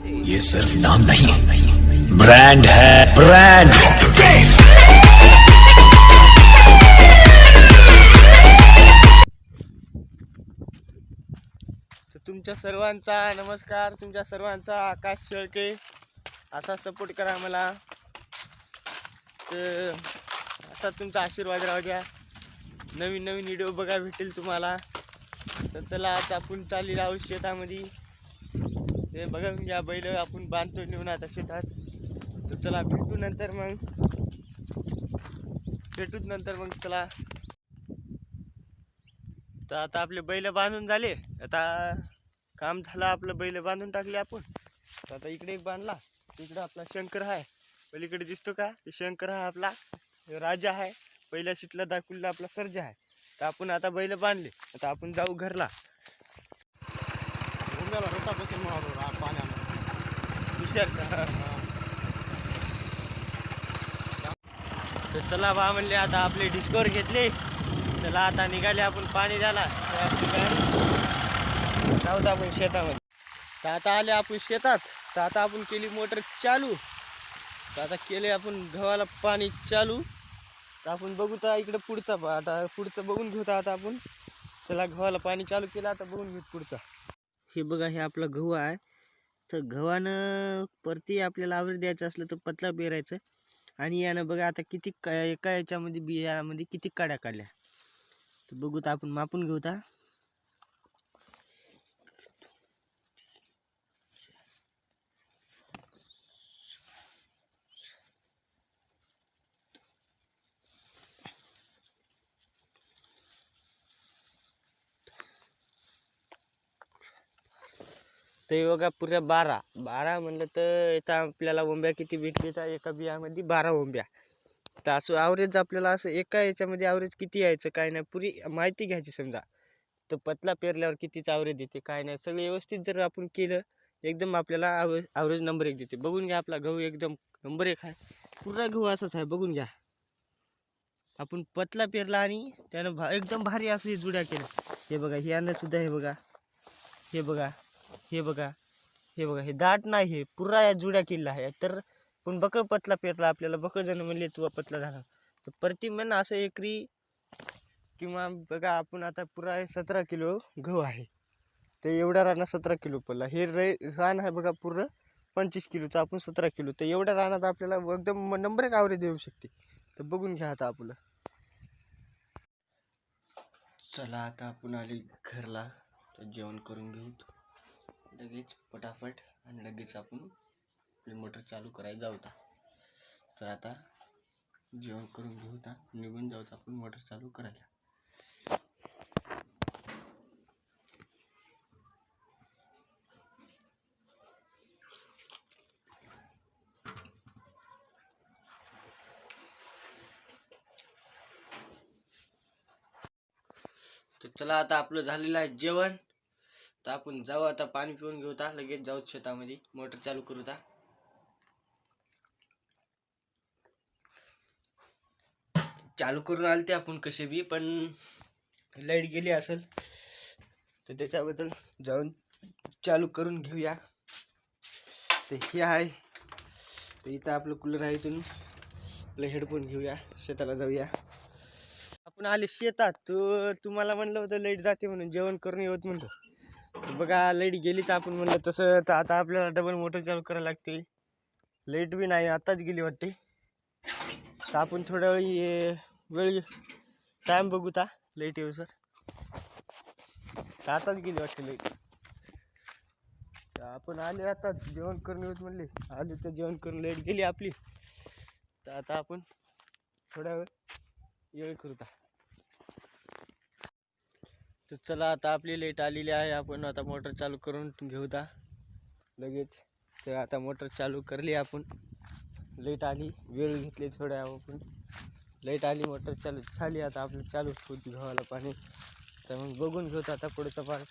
ये सिर्फ नाम नहीं, ब्रांड है, ब्रांड। तर तुमच्या सर्वांचा नमस्कार, तुमच्या सर्वांचा आकाश शेळके असा सपोर्ट करा मला, तर असा तुमचा आशीर्वाद राहू द्या. नवीन नवीन व्हिडिओ बघा भेटेल तुम्हाला. तर चला आता आपण चालली राहू शेतामध्ये. ते बघा या बैल आपण बांधतो नेऊन आता शेतात. तर चला भेटूच नंतर मग चला. तर आता आपले बैल बांधून झाले, आता काम झालं आपलं, बैल बांधून टाकले आपण. तर आता इकडे एक बांधला, इकडे आपला शंकर आहे, पलीकडे दिसतो का ते शंकर आहे आपला राजा आहे, पहिल्या सीटला दाखवलेला आपला सर्जा आहे. तर आपण आता बैल बांधले, आता आपण जाऊ घरला. तर चला बा म्हणले, आता आपले डिस्कवर घेतले. चला आता निघाले आपण पाणी द्यायला. जाऊ आपण शेतामध्ये. तर आता आले आपण शेतात. तर आता आपण केली मोटर चालू. तर आता केले आपण गव्हाला पाणी चालू. तर आपण बघू तर इकडे पुढचा, आता पुढचं बघून घेऊ. आता आपण चला गव्हाला पाणी चालू केलं, आता बघून घेऊ पुढचा. हे बघा, हे आपला गहू आहे. तर गव्हानं परती आपल्याला आवड द्यायचं असलं तर पतला पेरायचं. आणि यानं बघा आता किती एका याच्यामध्ये बियामध्ये किती काड्या काढल्या. तर बघू तर आपण मापून घेऊ. ते बघा पुऱ्या 12 म्हणलं तर इथं आपल्याला ओंब्या किती भेटली. तर एका बियामध्ये 12 ओंब्या. तर असं ॲव्हरेज आपल्याला असं एका याच्यामध्ये ॲव्हरेज किती यायचं काय नाही पुरी माहिती घ्यायची. समजा तर पतला पेरल्यावर कितीच ॲव्हरेज देते काय नाही, सगळं व्यवस्थित जर आपण केलं एकदम आपल्याला ॲव्हरेज नंबर 1 देते. बघून घ्या, आपला गहू एकदम नंबर 1 आहे. पुरा गहू असाच आहे, बघून घ्या. आपण पतला पेरला आणि त्यानं एकदम भारी असं जुड्या केल्या. हे बघा, हे यानं सुद्धा हे बघा, हे बघा, हे बघा, हे बघा, हे दाट नाही, हे पुरा या जुड्या केलेला आहे. तर पण बकळ पतला पेरला आपल्याला. बकळ जण म्हणले तू पतला झाला. तर प्रति मन असं एकरी किंवा बघा आपण आता पुरा 17 किलो गहू आहे. तर एवढ्या रानात 17 किलो पडला. हे रान आहे बघा पूर्ण 25 किलोचं, आपण 17 किलो. तर एवढ्या रानात आपल्याला एकदम नंबर 1 ॲव्हरेज देऊ शकते. तर बघून घ्या आता आपलं. चला आता आपण आले घरला. तर जेवण करून घेऊ लगेच पटापट, आणि लगेच आपण आपली मोटर चालू करायला जाऊ. तर आता जेवण करून घेऊ, निघून जाऊ आपण मोटर चालू करायला. तर चला आता आपलं झालेलं आहे जेवण. तर आपण जाऊ आता, पाणी पिऊन घेऊ. लगेच जाऊ शेतामध्ये, मोटर चालू करू. चालू करून आले ते आपण कसे बी, पण लाईट गेली असेल तर त्याच्याबद्दल जाऊन चालू करून घेऊया. तर हे आहे, तर इथं आपलं कूलर आहे. इथून आपलं हेडफोन घेऊया, शेताला जाऊया. आपण आले शेतात. तुम्हाला म्हणलं होतं लाईट जाते म्हणून, जेवण करून येत म्हणलं. तर बघा लाईट गेलीच. आपण म्हणलं तसं. तर आता आपल्याला डबल मोटर चालू करायला लागते. लाईट बी नाही, आताच गेली वाटते. तर आपण थोड्या वेळ टाईम बघू लाईट येऊ. सर आताच गेली वाटते लाईट. तर आपण आले आताच, जेवण करून येत म्हणले. आले तर जेवण करून लाईट गेली आपली. तर आता आपण थोड्या वेळ करू. तर चला आता आपली लाईट आलेली आहे. आपण आता मोटर चालू करून घेऊ लगेच. तर आता मोटर चालू करली आपण. लाईट आली, वेळ घेतली थोड्या. आपण लाईट आली, मोटर चालू झाली. आता आपलं चालू होती गव्हाला पाणी. तर मग बघून घेऊ आता पुढचा पार्ट.